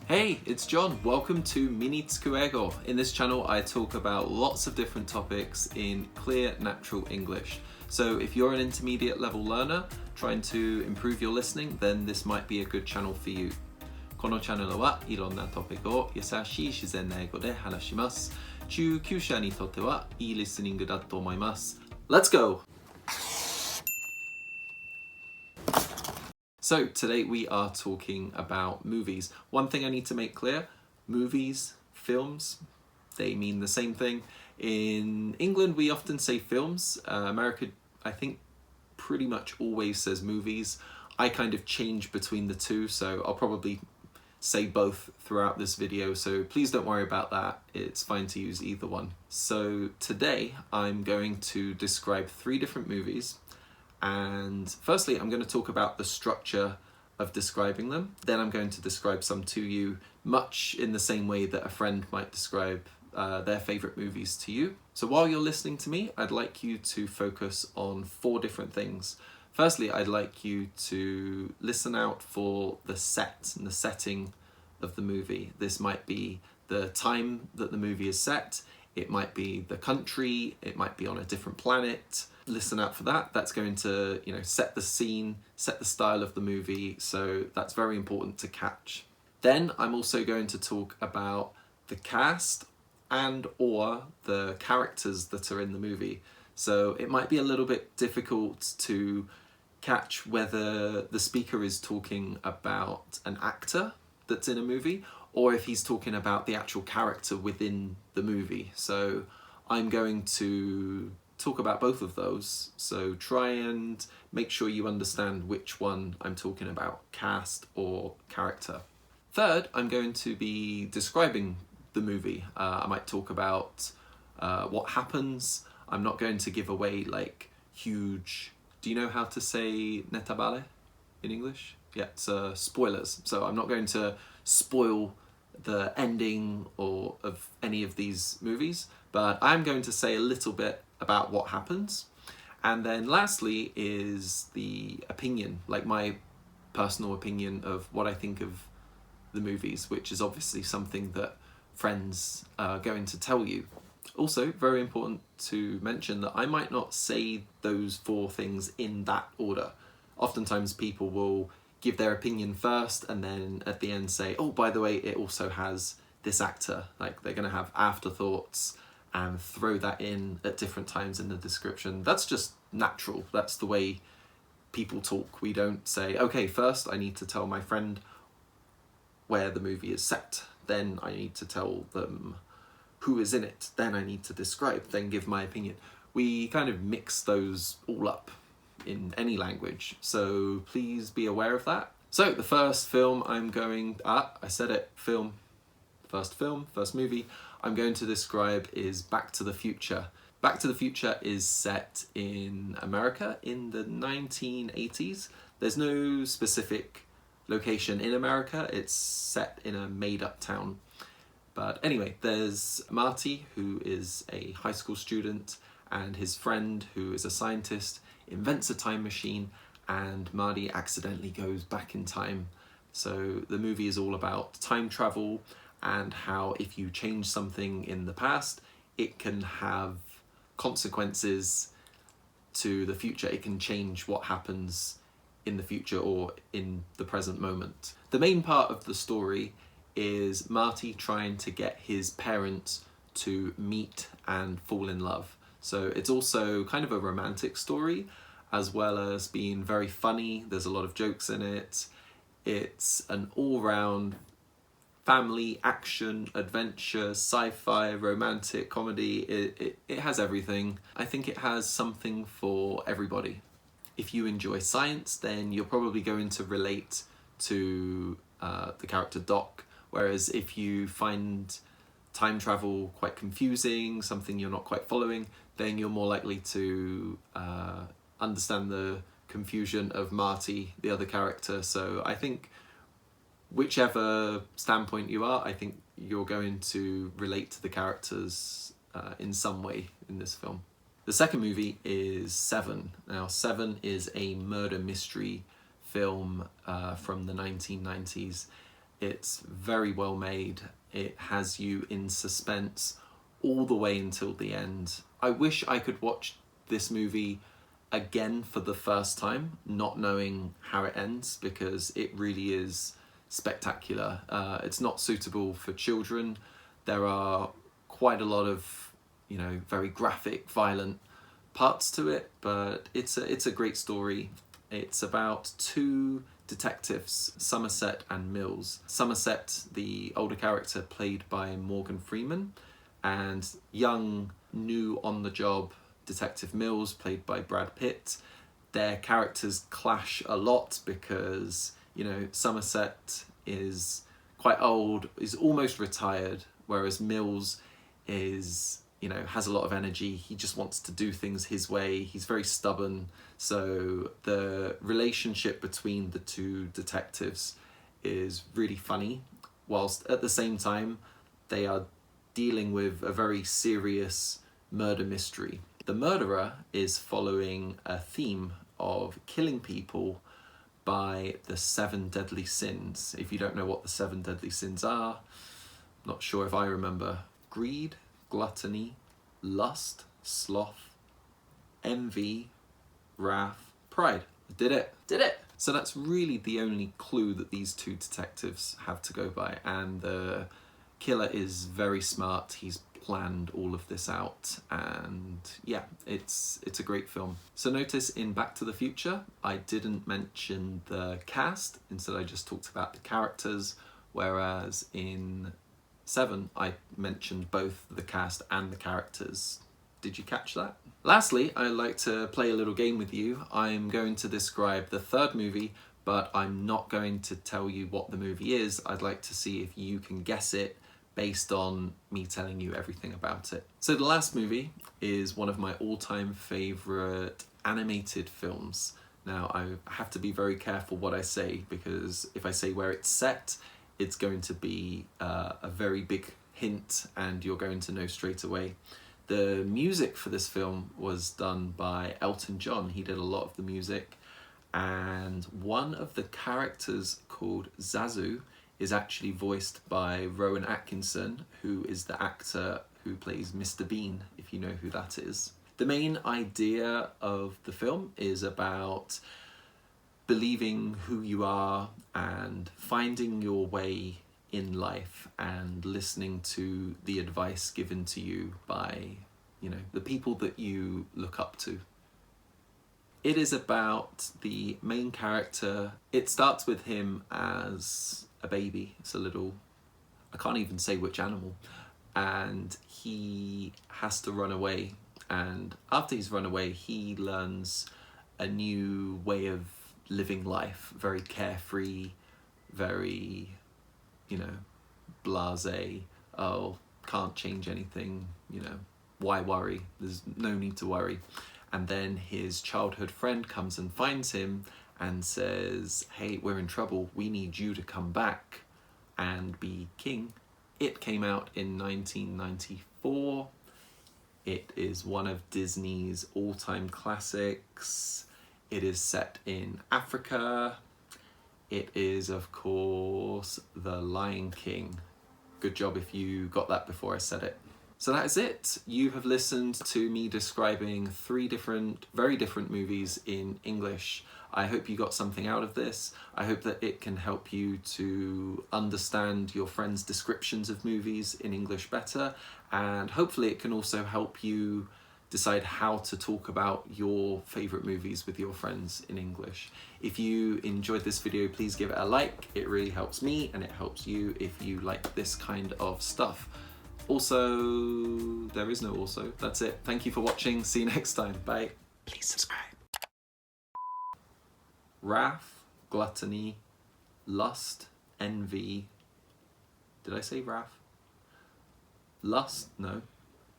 Hey, it's John. Welcome to Rachicungo英語. In this channel, I talk about lots of different topics in clear, natural English. So if you're an intermediate level learner trying to improve your listening, then this might be a good channel for you. このチャンネルはいろんなトピックを優しい自然な英語で話します。中級者にとってはいいリスニングだと思います。Let's go! So today we are talking about movies. One thing I need to make clear, movies, films, they mean the same thing. In England we often say films. America, I think, pretty much always says movies. I kind of change between the two, so I'll probably say both throughout this video, so please don't worry about that. It's fine to use either one. So today I'm going to describe 3 different movies. And firstly, I'm going to talk about the structure of describing them. Then I'm going to describe some to you, much in the same way that a friend might describe their favourite movies to you. So while you're listening to me, I'd like you to focus on 4 different things. Firstly, I'd like you to listen out for the set and the setting of the movie. This might be the time that the movie is set. It might be the country. It might be on a different planet. Listen out for that. That's going to, set the scene, set the style of the movie. So that's very important to catch. Then I'm also going to talk about the cast and or the characters that are in the movie. So it might be a little bit difficult to catch whether the speaker is talking about an actor that's in a movie or if he's talking about the actual character within the movie. So I'm going to talk about both of those, so try and make sure you understand which one I'm talking about, cast or character. Third, I'm going to be describing the movie. I might talk about what happens. I'm not going to give away like huge... Do you know how to say netabale in English? Yeah, it's spoilers. So I'm not going to spoil the ending or of any of these movies, but I'm going to say a little bit about what happens. And then lastly is the opinion, like my personal opinion of what I think of the movies, which is obviously something that friends are going to tell you. Also, very important to mention that I might not say those 4 things in that order. Oftentimes people will give their opinion first and then at the end say, oh, by the way, it also has this actor. Like they're going to have afterthoughts and throw that in at different times in the description. That's just natural. That's the way people talk. We don't say, okay, first I need to tell my friend where the movie is set. Then I need to tell them who is in it. Then I need to describe, then give my opinion. We kind of mix those all up in any language. So please be aware of that. So the first film I said it, first movie I'm going to describe is Back to the Future. Back to the Future is set in America in the 1980s. There's no specific location in America. It's set in a made-up town. But anyway, there's Marty, who is a high school student, and his friend, who is a scientist, invents a time machine, and Marty accidentally goes back in time. So the movie is all about time travel and how if you change something in the past, it can have consequences to the future. It can change what happens in the future or in the present moment. The main part of the story is Marty trying to get his parents to meet and fall in love. So it's also kind of a romantic story, as well as being very funny. There's a lot of jokes in it. It's an all-round family, action, adventure, sci-fi, romantic, comedy. It has everything. I think it has something for everybody. If you enjoy science, then you're probably going to relate to the character Doc, whereas if you find time travel quite confusing, something you're not quite following, then you're more likely to understand the confusion of Marty, the other character. So I think whichever standpoint you are, I think you're going to relate to the characters in some way in this film. The second movie is Seven. Now, Seven is a murder mystery film from the 1990s. It's very well made. It has you in suspense all the way until the end. I wish I could watch this movie again for the first time, not knowing how it ends, because it really is spectacular. It's not suitable for children. There are quite a lot of, very graphic, violent parts to it, but it's a great story. It's about two detectives, Somerset and Mills. Somerset, the older character, played by Morgan Freeman, and young, new on-the-job Detective Mills, played by Brad Pitt. Their characters clash a lot because, Somerset is quite old, is almost retired, whereas Mills is, has a lot of energy. He just wants to do things his way. He's very stubborn. So the relationship between the two detectives is really funny, whilst at the same time they are dealing with a very serious murder mystery. The murderer is following a theme of killing people by the 7 deadly sins. If you don't know what the 7 deadly sins are, not sure if I remember. Greed, gluttony, lust, sloth, envy, wrath, pride. Did it! So that's really the only clue that these two detectives have to go by, and the killer is very smart. He's planned all of this out, and yeah, it's a great film. So notice in Back to the Future, I didn't mention the cast. Instead, I just talked about the characters, whereas in 7, I mentioned both the cast and the characters. Did you catch that? Lastly, I'd like to play a little game with you. I'm going to describe the third movie, but I'm not going to tell you what the movie is. I'd like to see if you can guess it based on me telling you everything about it. So the last movie is one of my all-time favorite animated films. Now, I have to be very careful what I say, because if I say where it's set, it's going to be a very big hint and you're going to know straight away. The music for this film was done by Elton John. He did a lot of the music, and one of the characters, called Zazu, is actually voiced by Rowan Atkinson, who is the actor who plays Mr. Bean, if you know who that is. The main idea of the film is about believing who you are and finding your way in life and listening to the advice given to you by, the people that you look up to. It is about the main character. It starts with him as a baby. It's a little, I can't even say which animal, and he has to run away. And after he's run away, he learns a new way of living life, very carefree, very, blasé. Oh, can't change anything, why worry? There's no need to worry. And then his childhood friend comes and finds him and says, hey, we're in trouble. We need you to come back and be king. It came out in 1994. It is one of Disney's all-time classics. It is set in Africa. It is, of course, The Lion King. Good job if you got that before I said it. So that is it. You have listened to me describing 3 very different movies in English. I hope you got something out of this. I hope that it can help you to understand your friends' descriptions of movies in English better, and hopefully it can also help you decide how to talk about your favorite movies with your friends in English. If you enjoyed this video, please give it a like. It really helps me and it helps you if you like this kind of stuff. Also, there is no also. That's it. Thank you for watching. See you next time. Bye. Please subscribe. Wrath, gluttony, lust, envy. Did I say wrath? Lust? No.